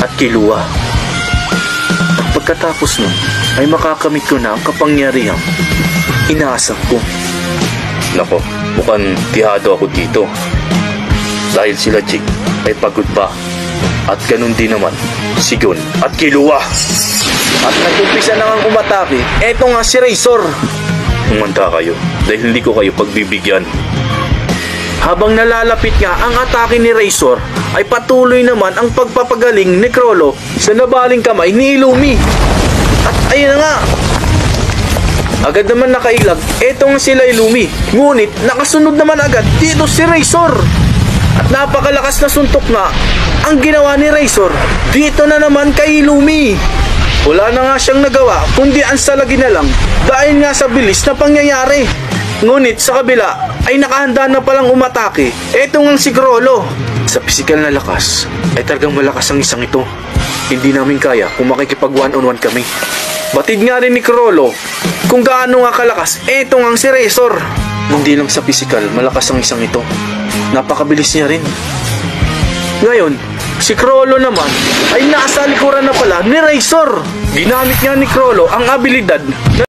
at Killua. At pagkatapos nun, ay makakamit ko na ang kapangyarihang inaasam ko. Nako, mukhang tihado ako dito. Dahil sila Jig ay pagod pa. At ganun din naman si Gon at Killua. At nag-umpisa na nga umatake. Eto nga si Razor. Humanda kayo dahil hindi ko kayo pagbibigyan. Habang nalalapit nga ang atake ni Razor, ay patuloy naman ang pagpapagaling ni Chrollo sa nabaling kamay ni Illumi. At ayun na nga, agad naman nakailag. Eto nga sila Illumi. Ngunit nakasunod naman agad dito si Razor. At napakalakas na suntok nga ang ginawa ni Razor dito na naman kay Illumi. Wala na nga siyang nagawa kundi ang salagi na lang dahil nga sa bilis na pangyayari. Ngunit sa kabila ay nakahanda na palang umatake. Eto nga si Chrollo. Sa pisikal na lakas ay talagang malakas ang isang ito. Hindi namin kaya kung makikipag one-on-one kami. Batid nga rin ni Chrollo kung gaano nga kalakas eto nga si Razor. Hindi lang sa pisikal malakas ang isang ito, napakabilis niya rin. Ngayon, si Chrollo naman ay nasa likuran na pala ni Razor. Ginamit nga ni Chrollo ang abilidad na